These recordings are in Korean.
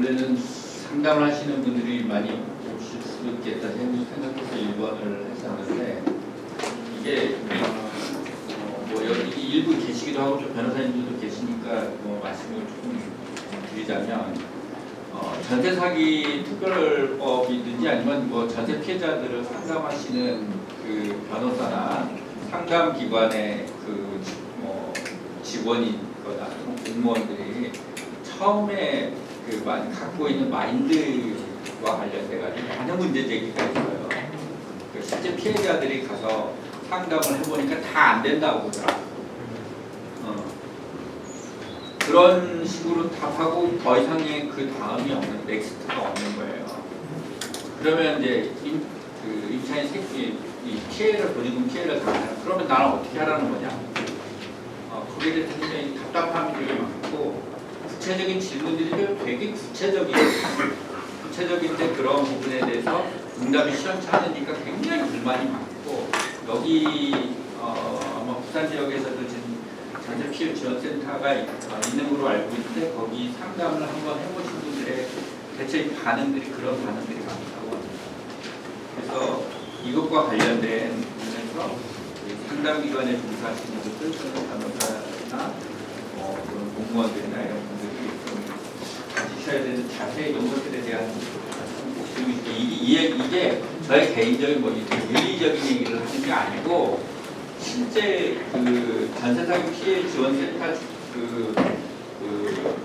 원래는 상담을 하시는 분들이 많이 오실 수도 있겠다 생각해서 1번을 했었는데 이게 뭐 여기 일부 계시기도 하고 또 변호사님들도 계시니까 뭐 말씀을 조금 드리자면 전세 사기 특별법이든지 아니면 뭐 전세 피해자들을 상담하시는 그 변호사나 상담 기관의 그 뭐 직원이거나 공무원들이 처음에 그 갖고 있는 마인드와 관련돼 가지고 많은 문제 제기가 있어요. 그 실제 피해자들이 가서 상담을 해보니까 다 안 된다고 그러더라고요. 그런 식으로 답하고 더 이상의 그 다음이 없는 넥스트가 없는 거예요. 그러면 이제 임차인 새끼 이 피해를 본인은 피해를 당하는 그러면 나는 어떻게 하라는 거냐? 거기에 대해서 굉장히 답답함이 많고 구체적인 질문들이 되게 구체적인데 그런 부분에 대해서 응답이 시원치 않으니까 굉장히 불만이 많고 여기 아마 부산 지역에서도 지금 전세 피해 지원센터가 있는 걸로 알고 있는데 거기 상담을 한번 해보신 분들의 대체 반응들이 그런 반응들이 많다고 합니다. 그래서 이것과 관련된 부분에서 상담기관에 종사하시는 분들, 변호사나 그런 공무원들이나 이런 분들이 좀 가지셔야 되는 자세의 요소들에 대한 그리고 이게 저의 개인적인 뭐 윤리적인 얘기를 하는 게 아니고 실제 그 전세사기 피해 지원센터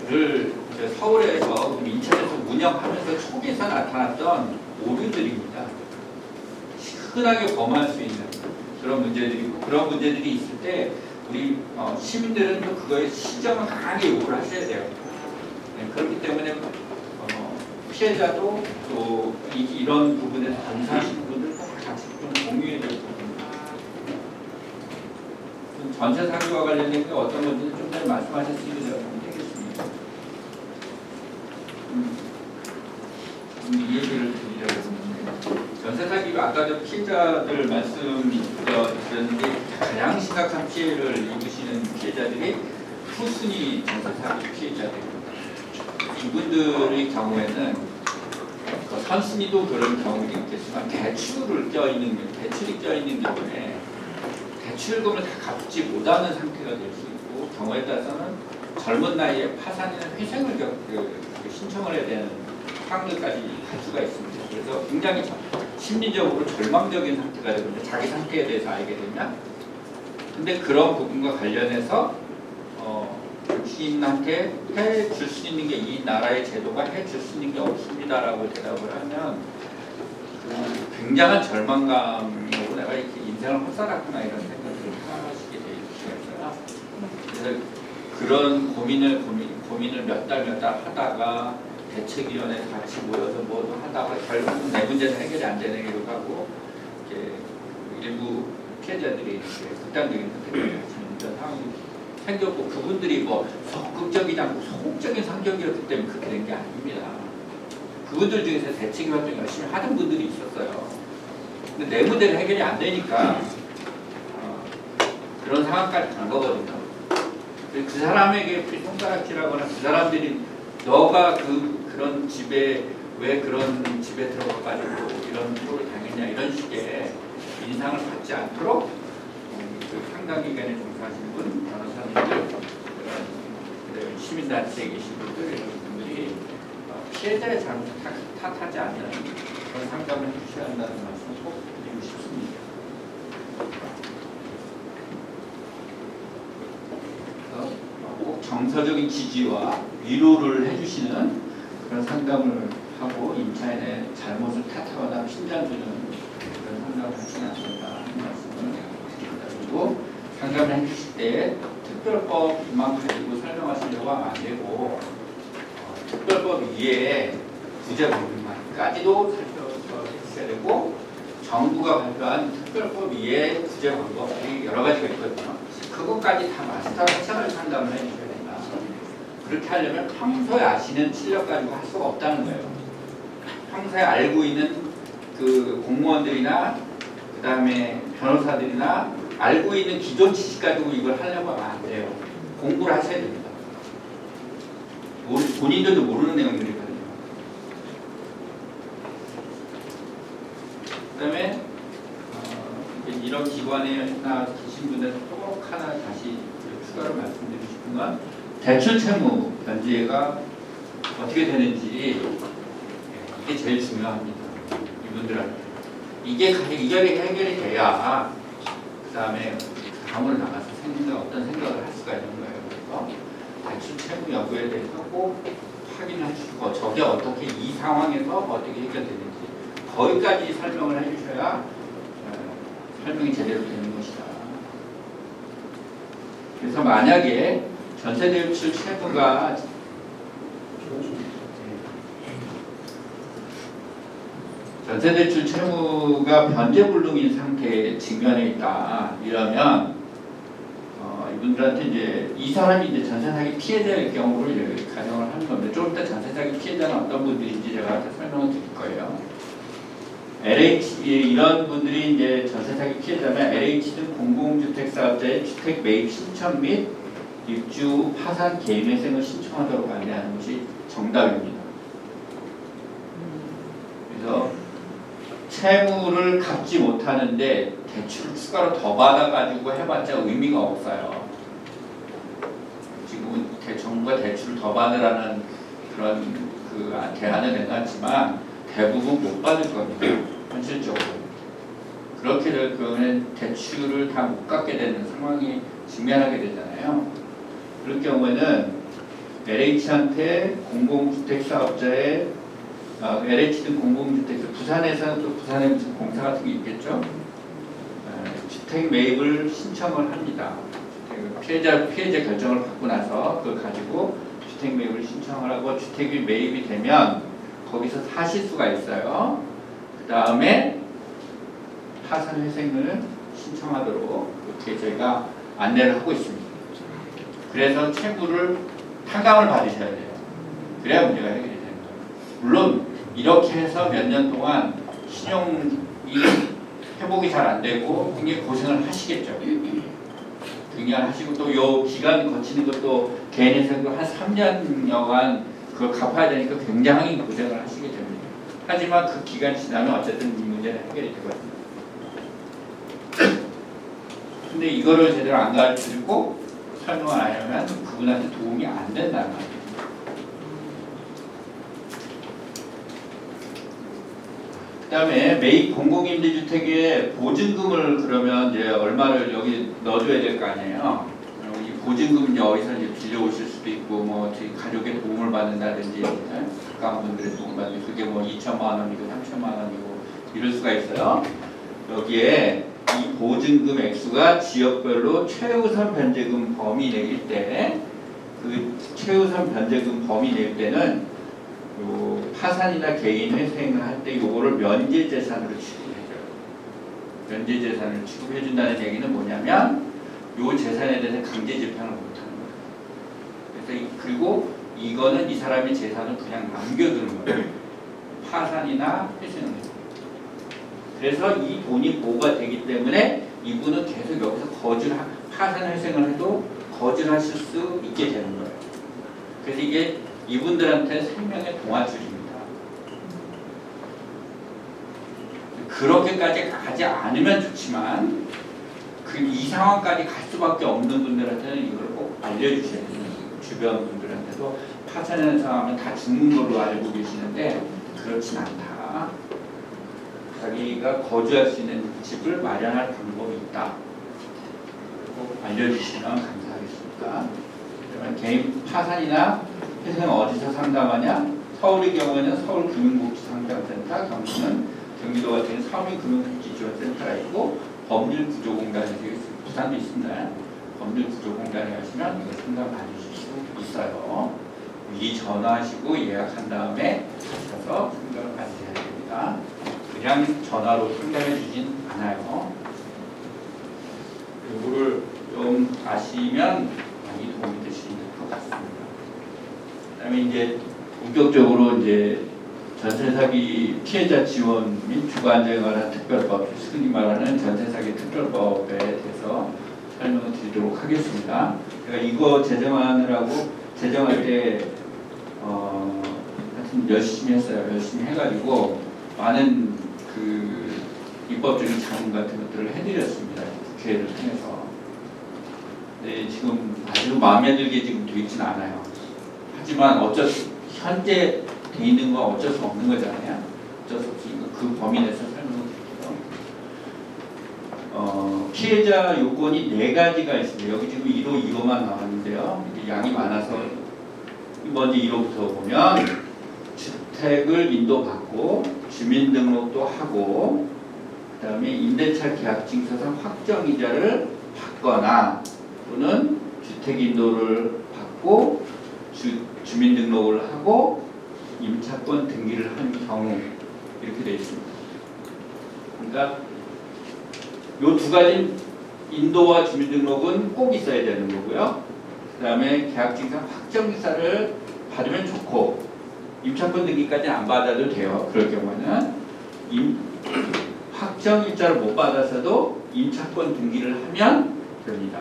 를 서울에서 인천에서 운영하면서 초기에서 나타났던 오류들입니다. 흔하게 범할 수 있는 그런 문제들이고 그런 문제들이 있을 때 우리 시민들은 또 그거에 시정을 강하게 요구를 하셔야 돼요. 네, 그렇기 때문에 피해자도 또 이런 부분에서 종사하시는 분들 같이 좀 공유해야 될 부분입니다. 전세 사기와 관련된 게 어떤 건지는 좀 전에 말씀하셨으니까 제가 공개하겠습니다. 이 얘기를 드리려고 했는데 전세 사기가 아까 전 피해자들 말씀드렸는데 가장 심각한 피해를 입으시는 피해자들이 후순위 전세 사기 피해자들입니다. 이분들의 경우에는 선순위도 그런 경우도 있겠지만 대출이 껴있는 경우에 대출금을 다 갚지 못하는 상태가 될 수 있고 경우에 따라서는 젊은 나이에 파산이나 회생을 신청을 해야 되는 상황들까지 갈 수가 있습니다. 그래서 굉장히 심리적으로 절망적인 상태가 되거든요. 자기 상태에 대해서 알게 되면. 근데 그런 부분과 관련해서 주인한테 해줄 수 있는 게 이 나라의 제도가 해줄 수 있는 게 없습니다라고 대답을 하면 굉장한 절망감으로 내가 이렇게 인생을 헛살았구나 이런 생각을 하시게 될 수가 있어요. 그래서 그런 고민을 몇 달 하다가 대책위원회 같이 모여서 뭐도 하다가 결국 내 문제는 해결이 안 되는 게 하고 이렇게 일부 피해자들이 극단적인 선택을 하시는 그런 상황이 생겼고 그분들이 뭐 적극적이지 않고 소극적인 성격이었기 때문에 그렇게 된 게 아닙니다. 그분들 중에서 대책위 활동 열심히 하는 분들이 있었어요. 근데 내 문제는 해결이 안 되니까 그런 상황까지 간 거거든요. 그 사람에게 손가락질하거나 그 사람들이 너가 그런 집에 왜 그런 집에 들어가가지고 이런 프로를 당했냐 이런 식의 인상을 받지 않도록 그 상담기관에 종사하시는 분, 변호사님들, 시민단체에 계신 분들 이런 분들이 피해자의 잘못을 탓하지 않는 그런 상담을 해주셔야 한다는 말씀을 꼭 드리고 싶습니다. 꼭 정서적인 지지와 위로를 해주시는 그런 상담을 하고 임차인의 잘못을 탓하거나 핀잔 주는 그런 상담을 하시는 않는다는 말씀을 드립니다. 그리고 상담을 해주실 때 특별법만 가지고 설명하시려고 하면 안 되고 특별법 위에 구제방법까지도 살펴보셔야 되고 정부가 발표한 특별법 위에 구제 방법이 여러 가지가 있거든요. 그것까지 다 마스터해서 상담을 해주셔야 된다. 그렇게 하려면 평소에 아시는 실력 가지고 할 수가 없다는 거예요. 평소에 알고 있는 그 공무원들이나 그 다음에 변호사들이나 알고 있는 기존 지식 가지고 이걸 하려고 하면 안 돼요. 공부를 하셔야 됩니다. 본인들도 모르는 내용들이거든요. 같은 건 대출 채무 변제가 어떻게 되는지 이게 제일 중요합니다. 이분들한테 이게 해결이 돼야 그 다음에 다음으로 나가서 어떤 생각을 할 수가 있는 거예요. 그래서 대출 채무 여부에 대해서 꼭 확인하시고 저게 어떻게 이 상황에서 어떻게 해결되는지 거기까지 설명을 해주셔야 설명이 제대로 되는 것이다. 그래서 만약에 전세대출 채무가 전세대출 채무가 변제불능인 상태에 직면해 있다 이러면 이분들한테 이제 이 사람이 이제 전세사기 피해자일 경우를 가정을 하는 건데 좀 이따 전세사기 피해자는 어떤 분들인지 제가 설명을 드릴 거예요. LH 이런 분들이 이제 전세사기 피해자면 LH 등 공공주택사업자의 주택 매입 신청 및 입주 파산 개인회생을 신청하도록 안내하는 것이 정답입니다. 그래서 채무를 갚지 못하는데 대출을 추가로 더 받아가지고 해봤자 의미가 없어요. 지금 정부가 대출을 더 받으라는 그런 대안을 내놨지만 대부분 못 받을 겁니다. 현실적으로. 그렇게 될 경우에는 대출을 다 못 갚게 되는 상황이 직면하게 되잖아요. 그럴 경우에는 LH한테 공공주택사업자의 LH 등 공공주택, 부산에서는 또 부산에 무슨 공사 같은 게 있겠죠? 주택 매입을 신청을 합니다. 피해자 결정을 받고 나서 그걸 가지고 주택 매입을 신청을 하고 주택이 매입이 되면 거기서 사실 수가 있어요. 그 다음에 파산 회생을 신청하도록 이렇게 저희가 안내를 하고 있습니다. 그래서 채무를 탕감을 받으셔야 돼요. 그래야 문제가 해결이 되는 거예요. 물론 이렇게 해서 몇 년 동안 신용이 회복이 잘 안 되고 굉장히 고생을 하시겠죠. 굉장히 하시고 또 요 기간 거치는 것도 개인회생도 한 3년여간 그걸 갚아야 되니까 굉장히 고생을 하시게 됩니다. 하지만 그 기간이 지나면 어쨌든 이 문제는 해결이 되거든요. 근데 이거를 제대로 안 가르치고 설명을 안 하면 그분한테 도움이 안 된다는 말이에요. 그 다음에 매입 공공임대주택에 보증금을 그러면 이제 얼마를 여기 넣어줘야 될 거 아니에요. 이 보증금 이제 어디서 이제 빌려오실 수도 있고 뭐 가족의 도움을 받는다든지 가까운 분들의 도움을 받는데 그게 뭐 2천만 원이고 3천만 원이고 이럴 수가 있어요. 여기에 이 보증금 액수가 지역별로 최우선 변제금 범위 내릴 때 그 최우선 변제금 범위 낼 때는 요 파산이나 개인 회생을 할 때 요거를 면제 재산으로 취급해줘요. 면제 재산을 취급해준다는 얘기는 뭐냐면 요 재산에 대해서 강제 집행을 못하는 거예요. 그래서 그리고 이거는 이 사람의 재산을 그냥 남겨두는 거예요. 파산이나 회생을. 그래서 이 돈이 보호가 되기 때문에 이분은 계속 여기서 파산 회생을 해도 거절하실 수 있게 되는 거예요. 그래서 이게 이분들한테 생명의 동아줄입니다. 그렇게까지 가지 않으면 좋지만 이 상황까지 갈 수밖에 없는 분들한테는 이걸 꼭 알려주셔야 돼요. 주변 분들한테도 파산하는 상황은 다 죽는 걸로 알고 계시는데 그렇진 않다. 자기가 거주할 수 있는 집을 마련할 방법이 있다. 꼭 알려주시면 감사하겠습니다. 그러면 개인 파산이나 회생 어디서 상담하냐? 서울의 경우에는 서울금융복지상담센터, 경기는 경기도 같은 서민금융복지지원센터가 있고 법률구조공단에 있습니다. 부산도 있습니다. 법률구조공단에 가시면 이거 상담 받으실 수 있어요. 미리 전화하시고 예약한 다음에 가셔서 상담을 받으셔야 됩니다. 그냥 전화로 상담해 주진 않아요. 이거를 좀 아시면 많이 도움이 되시는 것 같습니다. 그다음에 이제 본격적으로 이제 전세사기 피해자 지원 및 주거안정에 관한 특별법, 흔히 말하는 전세사기 특별법에 대해서 설명을 드리도록 하겠습니다. 제가 이거 제정할 때 하여튼 열심히 했어요. 열심히 해가지고 많은 입법적인 자문 같은 것들을 해드렸습니다. 국회를 통해서. 네, 지금 아주 마음에 들게 지금 돼 있지는 않아요. 하지만 현재 돼 있는 건 어쩔 수 없는 거잖아요. 어쩔 수 없으니까 그 범위 내에서 설명을 드릴게요. 피해자 요건이 4가지가 있습니다. 여기 지금 1호, 2호만 나왔는데요. 이게 양이 많아서 먼저 1호부터 보면 주택을 인도받고 주민등록도 하고 그 다음에 임대차 계약증서상 확정이자를 받거나 또는 주택인도를 받고 주민등록을 하고 임차권 등기를 한 경우 이렇게 되어 있습니다. 그러니까 이 2가지 인도와 주민등록은 꼭 있어야 되는 거고요. 그 다음에 계약증상 확정일사를 받으면 좋고 임차권 등기까지 안 받아도 돼요. 그럴 경우에는 확정일자를 못 받아서도 임차권 등기를 하면 됩니다.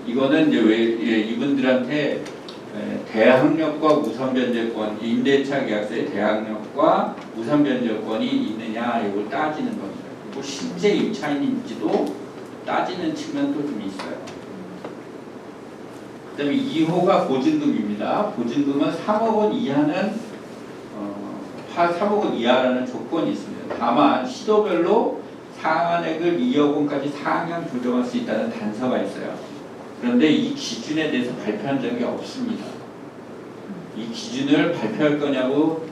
이거는 이제 왜 이분들한테 대항력과 우선변제권, 임대차 계약서의 대항력과 우선변제권이 있느냐 이걸 따지는 겁니다. 그리고 실제 임차인인지도 따지는 측면도 좀 있어요. 그 다음에 2호가 보증금입니다. 보증금은 3억 원 이하는 3억 원 이하라는 조건이 있습니다. 다만 시도별로 상한액을 2억 원까지 상향 조정할 수 있다는 단서가 있어요. 그런데 이 기준에 대해서 발표한 적이 없습니다. 이 기준을 발표할 거냐고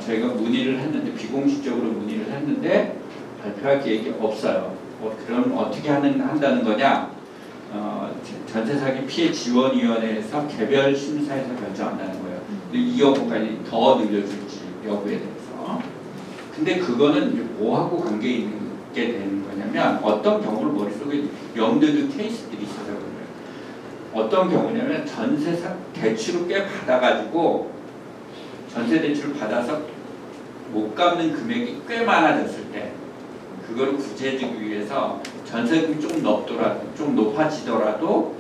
저희가 문의를 했는데 비공식적으로 문의를 했는데 발표할 계획이 없어요. 그럼 어떻게 한다는 거냐? 전세 사기 피해 지원위원회에서 개별 심사에서 결정한다는 거예요. 2억 원까지 더 늘려줄지 여부에 대해서. 근데 그거는 뭐하고 관계 있게 되는 거냐면 어떤 경우를 머릿속에 염두에 케이스들이 있어서 그래요. 어떤 경우냐면 전세 대출을 꽤 받아가지고 전세 대출을 받아서 못 갚는 금액이 꽤 많아졌을 때 그걸 구제해주기 위해서 전세금이 좀 높아지더라도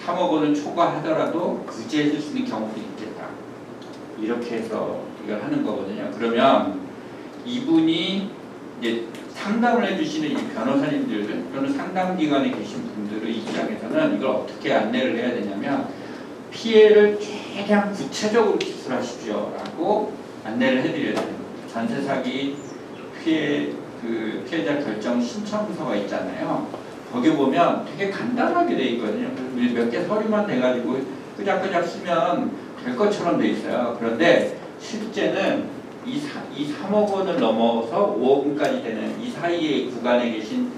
3억 원을 초과하더라도 구제해줄 수 있는 경우도 있겠다. 이렇게 해서 이걸 하는 거거든요. 그러면 이분이 이제 상담을 해주시는 이 변호사님들, 또는 상담기관에 계신 분들의 입장에서는 이걸 어떻게 안내를 해야 되냐면 피해를 최대한 구체적으로 기술하십시오라고 안내를 해드려야 됩니다. 전세 사기 피해자 결정 신청서가 있잖아요. 거기 보면 되게 간단하게 돼 있거든요. 몇 개 서류만 돼가지고 끄적끄적 쓰면 될 것처럼 돼 있어요. 그런데 실제는 이 3억 원을 넘어서 5억 원까지 되는 이 사이의 구간에 계신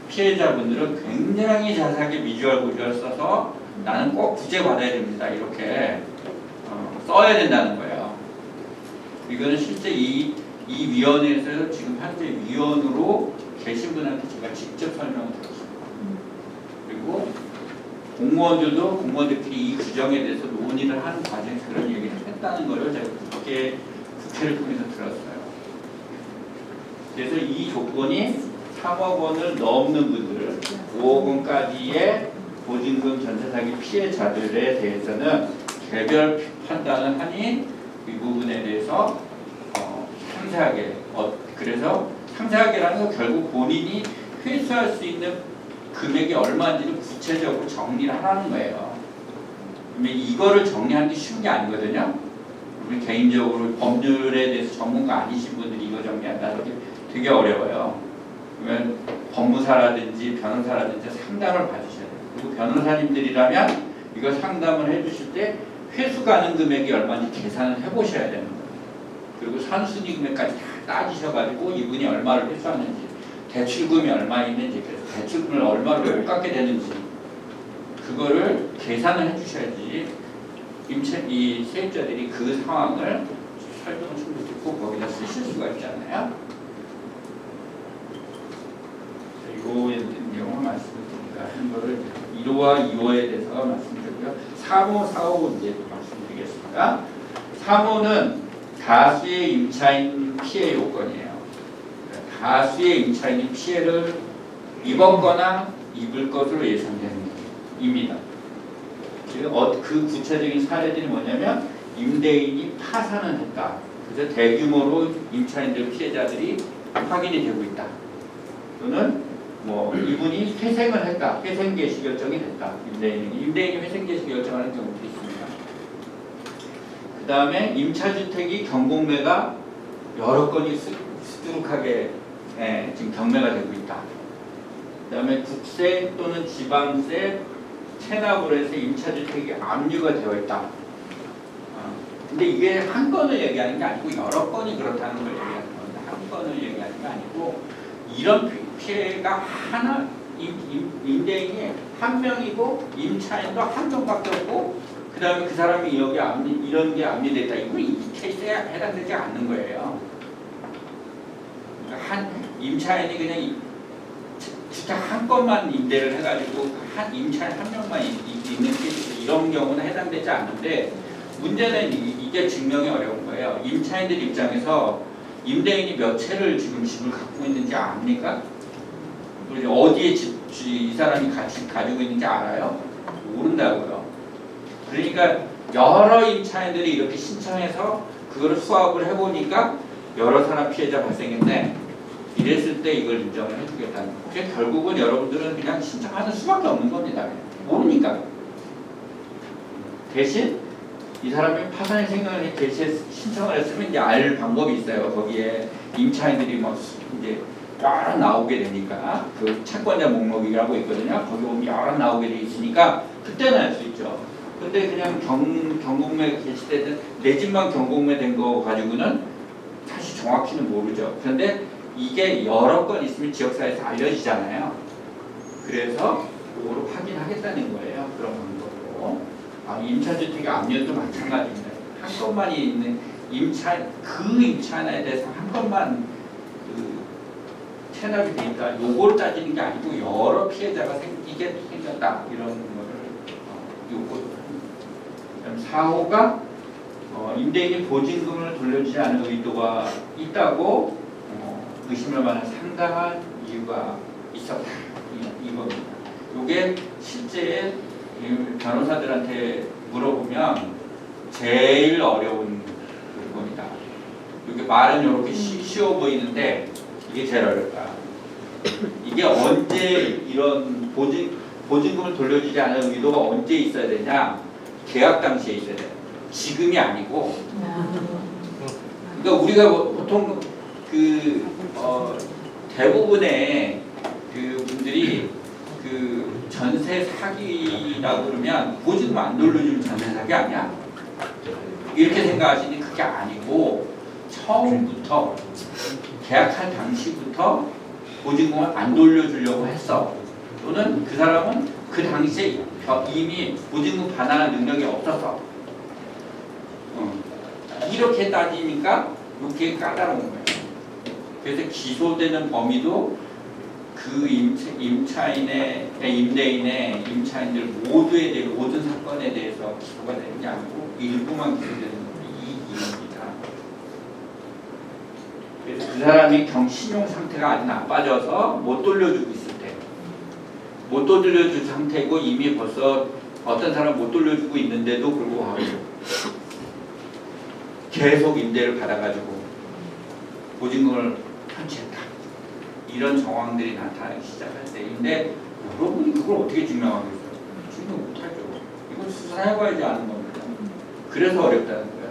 피해자분들은 굉장히 자세하게 비주얼 구조를 써서 나는 꼭 구제받아야 됩니다. 이렇게 써야 된다는 거예요. 이거는 실제 이 위원회에서 지금 현재 위원으로 계신 분한테 제가 직접 설명을 드렸습니다. 그리고 공무원들끼리 이 규정에 대해서 논의를 하는 과정에서 그런 얘기를 했다는 걸 제가 국회를 통해서 들었어요. 그래서 이 조건이 3억 원을 넘는 분들, 5억 원까지의 보증금 전세 사기 피해자들에 대해서는 개별 판단을 하니 이 부분에 대해서 상세하게 그래서 상세하게라는 건 결국 본인이 회수할 수 있는 금액이 얼마인지를 구체적으로 정리를 하라는 거예요. 그러면 이거를 정리하는 게 쉬운 게 아니거든요. 우리 개인적으로 법률에 대해서 전문가 아니신 분들이 이거 정리한다는 게 되게 어려워요. 그러면 법무사라든지 변호사라든지 상담을 받으셔야 돼요. 그리고 변호사님들이라면 이거 상담을 해주실 때 회수 가능 금액이 얼마인지 계산을 해보셔야 되는 거예요. 그리고 선순위 금액까지 다 따지셔가지고 이분이 얼마를 회수하는지, 대출금이 얼마 있는지, 그래서 대출금을 얼마를 못 갚게 되는지 그거를 계산을 해주셔야지 이 세입자들이 그 상황을 설명을 충분히 듣고 거기다 쓰실 수가 있잖아요. 이거에 대한 경우 말씀드리니까 한 거를 1호와 2호에 대해서 말씀드리고요. 3호, 4호 이제 말씀드리겠습니다. 3호는 다수의 임차인 피해 요건이에요. 다수의 임차인이 피해를 입었거나 입을 것으로 예상됩니다. 그 구체적인 사례들이 뭐냐면 임대인이 파산을 했다. 그래서 대규모로 임차인들 피해자들이 확인이 되고 있다. 또는 뭐 이분이 회생을 했다, 회생 개시 결정이 됐다. 임대인이 회생 개시 결정하는 경우도 있습니다. 그 다음에 임차주택이 경공매가 여러 건이 수두룩하게 지금 경매가 되고 있다. 그 다음에 국세 또는 지방세 체납으로 해서 임차주택이 압류가 되어 있다. 근데 이게 한 건을 얘기하는 게 아니고 여러 건이 그렇다는 걸 얘기하는 겁니다. 한 건을 얘기하는 게 아니고 이런 피해가 하나, 임대인이 한 명이고 임차인도 한 명밖에 없고 그 다음에 그 사람이 여기 이런 게 압류됐다. 이건 이 케이스에 해당되지 않는 거예요. 그러니까 한 임차인이 그냥 주택 한 건만 임대를 해가지고 한 임차인 한 명만 있는 케이스 이런 경우는 해당되지 않는데 문제는 이게 증명이 어려운 거예요. 임차인들 입장에서 임대인이 몇 채를 지금 집을 갖고 있는지 압니까? 그리고 어디에 이 사람이 가지고 있는지 알아요? 모른다고요. 그러니까 여러 임차인들이 이렇게 신청해서 그거를 수합을 해보니까 여러 사람 피해자 발생했네. 이랬을 때 이걸 인정을 해주겠다는 거예요. 그래서 결국은 여러분들은 그냥 신청하는 수밖에 없는 겁니다. 모르니까. 대신 이 사람이 파산의 생각을 신청을 했으면 이제 알 방법이 있어요. 거기에 임차인들이 막 이제 여러 나오게 되니까 그 채권자 목록이라고 있거든요. 거기 보면 여러 나오게 돼 있으니까 그때는 알 수 있죠. 근데 그냥 경공매 개시되든 내 집만 경공매 된 거 가지고는 사실 정확히는 모르죠. 그런데 이게 여러 건 있으면 지역사회에서 알려지잖아요. 그래서 그거를 확인하겠다는 거예요. 그런 방법으로. 임차주택의 압류도 마찬가지입니다. 한 건만 있는 임차인에 대해서 한 건만 체납이 되니까 요걸 따지는 게 아니고 여러 피해자가 생겼다 이런 거를 요구를 합니다. 4호가 임대인이 보증금을 돌려주지 않은 의도가 있다고 의심할 만한 상당한 이유가 있었다 이겁니다. 이게 실제 변호사들한테 물어보면 제일 어려운 부분이다. 이게 말은 이렇게 쉬워 보이는데 이게 제일 어렵다. 이게 언제 이런 보증금을 돌려주지 않은 의도가 언제 있어야 되냐? 계약 당시에 있어야 돼요. 지금이 아니고. 그러니까 우리가 보통 대부분의 그 분들이 그 전세 사기라고 그러면 보증금 안 돌려주는 전세 사기 아니야? 이렇게 생각하시니 그게 아니고 처음부터 계약한 당시부터 보증금을 안 돌려주려고 했어. 또는 그 사람은 그 당시에 이미 보증금 반환할 능력이 없었어. 이렇게 따지니까 이렇게 까다로운 거예요. 그래서 기소되는 범위도 그 임대인의 임차인들 모두에 대해 모든 사건에 대해서 기소가 되는 게 아니고 일부만 기소되는 이입니다. 그래서 그 사람이 신용 상태가 아주 나빠져서 못 돌려주고 있을 때, 못 돌려준 상태고 이미 벌써 어떤 사람 못 돌려주고 있는데도 불구하고 계속 임대를 받아가지고 보증금을 편취했다. 이런 정황들이 나타나기 시작할 때인데 여러분이 그걸 어떻게 증명하겠어요? 증명 못하죠. 이건 수사해봐야지 아는 겁니다. 그래서 어렵다는 거예요.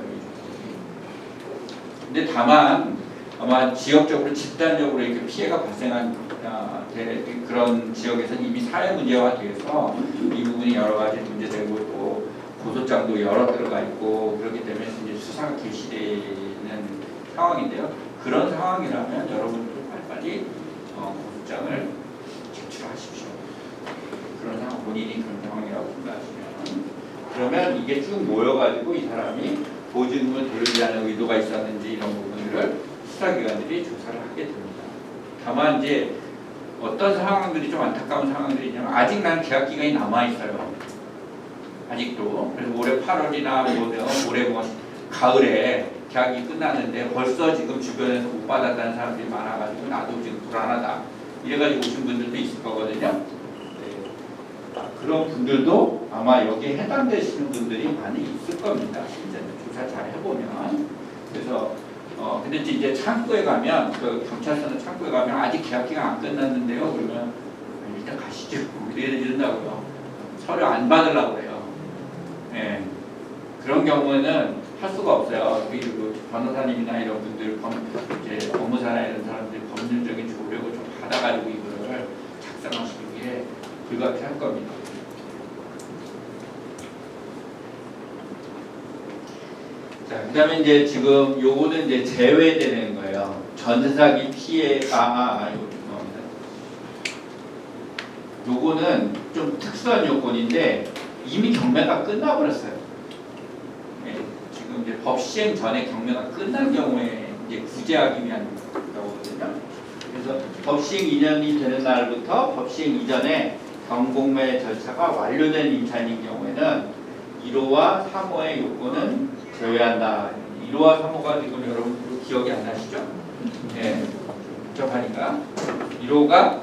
근데 다만 아마 지역적으로 집단적으로 이렇게 피해가 발생한 그런 지역에서는 이미 사회 문제화돼서 이 부분이 여러 가지 문제되고 또 고소장도 여러 들어가 있고 그렇기 때문에 이제 수사가 개시되는 상황인데요. 그런 상황이라면 여러분들도 빨리빨리 고소장을 제출하십시오. 그런 상황, 본인이 그런 상황이라고 생각하시면 그러면 이게 쭉 모여가지고 이 사람이 보증금을 돌리지 않은 의도가 있었는지 이런 부분들을 수사기관들이 조사를 하게 됩니다. 다만 이제 어떤 상황들이 좀 안타까운 상황들이 있냐면 아직 난 계약 기간이 남아 있어요. 아직도. 그래서 올해 8월이나 올해 뭐 가을에 계약이 끝났는데 벌써 지금 주변에서 못 받았다는 사람들이 많아가지고 나도 지금 불안하다. 이래가지고 오신 분들도 있을 거거든요. 네. 그런 분들도 아마 여기에 해당되시는 분들이 많이 있을 겁니다. 실제로 조사 잘 해보면. 그래서 근데 이제 창구에 가면 그 경찰서나 창구에 가면 아직 계약 기간 안 끝났는데요. 그러면 일단 가시죠. 이런다고요. 서류 안 받으려고 그래요. 예. 그런 경우에는 할 수가 없어요. 그리고 변호사님이나 이런 분들, 이제 법무사나 이런 사람들이 법률적인 조력을 좀 받아가지고 이거를 작성하시기에 불가피할 겁니다. 자, 그다음에 이제 지금 요거는 이제 제외되는 거예요. 전세사기 피해가 요거는 좀 특수한 요건인데 이미 경매가 끝나버렸어요. 네, 지금 이제 법 시행 전에 경매가 끝난 경우에 이제 구제하기 위한 거거든요. 그래서 법 시행 2년이 되는 날부터 법 시행 이전에 경공매 절차가 완료된 임차인인 경우에는 1호와 3호의 요건은 제외한다. 1호와 3호가 지금 여러분 기억이 안 나시죠? 네, 복잡하니까 1호가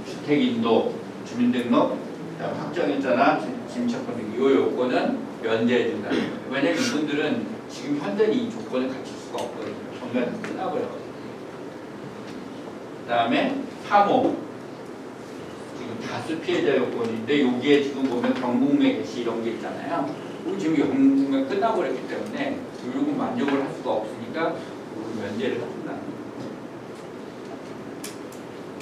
주택인도, 주민등록, 확정일자나 임차권 등이 요건은 면제해준다. 왜냐면 이분들은 지금 현재는 이 조건을 갖출 수가 없거든요. 경매가 끝나버렸거든요. 그 다음에 3호 지금 다수 피해자 요건인데 여기에 지금 보면 경공매 개시 이런 게 있잖아요. 지금 경공매가 끝나버렸기 때문에 요건 만족을 할 수가 없으니까 면제를 해준다.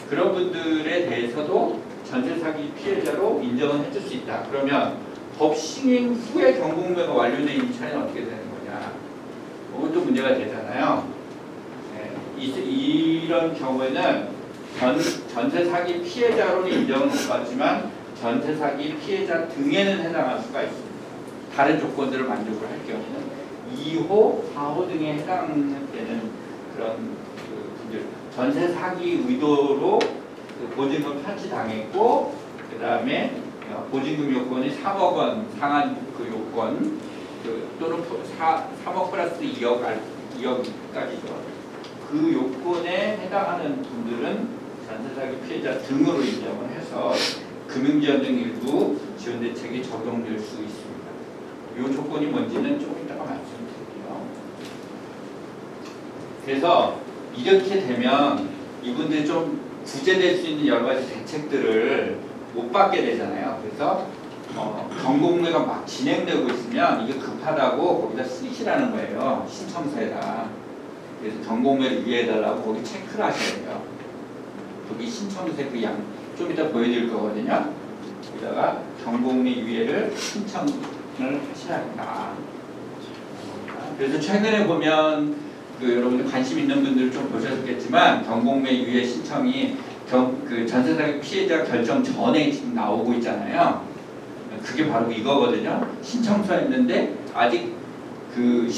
그런 분들에 대해서도 전세사기 피해자로 인정을 해줄 수 있다. 그러면 법 시행 후에 경공매가 완료된 임차인은 어떻게 되는 거냐? 이것도 문제가 되잖아요. 네, 이런 경우에는 전세사기 피해자로는 인정을 못 받지만 전세사기 피해자 등에는 해당할 수가 있습니다. 다른 조건들을 만족을 할 경우는 2호, 4호 등에 해당되는 그런 분들, 전세 사기 의도로 보증금 탈취당했고, 그 다음에 보증금 요건이 3억 원 상한 그 요건, 또는 3억 플러스 2억까지죠. 그 요건에 해당하는 분들은 전세 사기 피해자 등으로 인정을 해서 금융지원 등 일부 지원 대책이 적용될 수 있습니다. 이 조건이 뭔지는 조금 이따가 말씀드릴게요. 그래서 이렇게 되면 이분들이 좀 구제될 수 있는 여러 가지 대책들을 못 받게 되잖아요. 그래서 경공매가 막 진행되고 있으면 이게 급하다고 거기다 쓰시라는 거예요. 신청서에다. 그래서 경공매를 유예해달라고 거기 체크를 하셔야 돼요. 거기 신청서에 그 양 좀 이따 보여드릴 거거든요. 여기다가 경공매 유예를 신청을 하셔야 한다. 그래서 최근에 보면 여러분들 관심 있는 분들 좀 보셨겠지만 경공매 유예 신청이 그 전세사기 피해자 결정 전에 지금 나오고 있잖아요. 그게 바로 이거거든요. 신청서 했는데 아직 그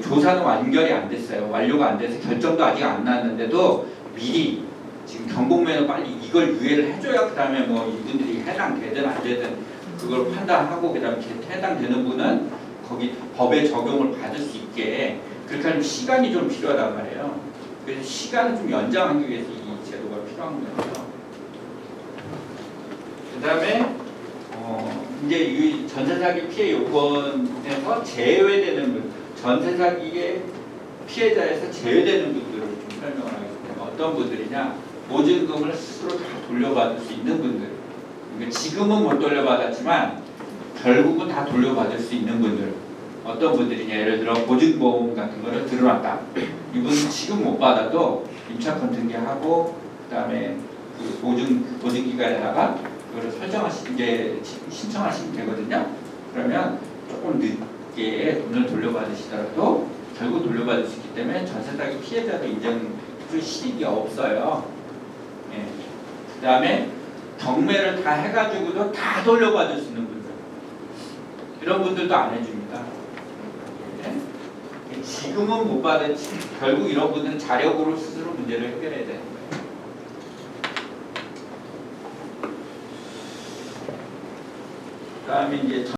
조사는 완결이 안 됐어요. 완료가 안 돼서 결정도 아직 안 났는데도 미리 지금 경공매는 빨리 이걸 유예를 해줘야 그 다음에 뭐 이분들이 해당되든 안 되든 그걸 판단하고 그 다음에 해당되는 분은 거기 법의 적용을 받을 수 있게 그렇게 하면 시간이 좀 필요하단 말이에요. 그래서 시간을 좀 연장하기 위해서 이 제도가 필요한 거죠. 그 다음에 이제 이 전세사기 피해 요건에서 제외되는 분, 전세사기의 피해자에서 제외되는 분들을 좀 설명을 하겠습니다. 어떤 분들이냐? 보증금을 스스로 다 돌려받을 수 있는 분들. 그러니까 지금은 못 돌려받았지만 결국은 다 돌려받을 수 있는 분들. 어떤 분들이냐? 예를 들어 보증보험 같은 거를 들어놨다. 이분은 지금 못 받아도 임차권 등기하고 그다음에 그 보증기간에다가 그거를 설정하시는 게 신청하시면 되거든요. 그러면 조금 늦게 돈을 돌려받으시더라도 결국 돌려받을 수 있기 때문에 전세사기 피해자도 인정 실익이 없어요. 예. 그다음에 경매를 다 해가지고도 다 돌려받을 수 있는 분들 이런 분들도 안 해줍니다. 예. 지금은 못 받았지 결국 이런 분들은 자력으로 스스로 문제를 해결해야 되는 거예요. 그다음에 이제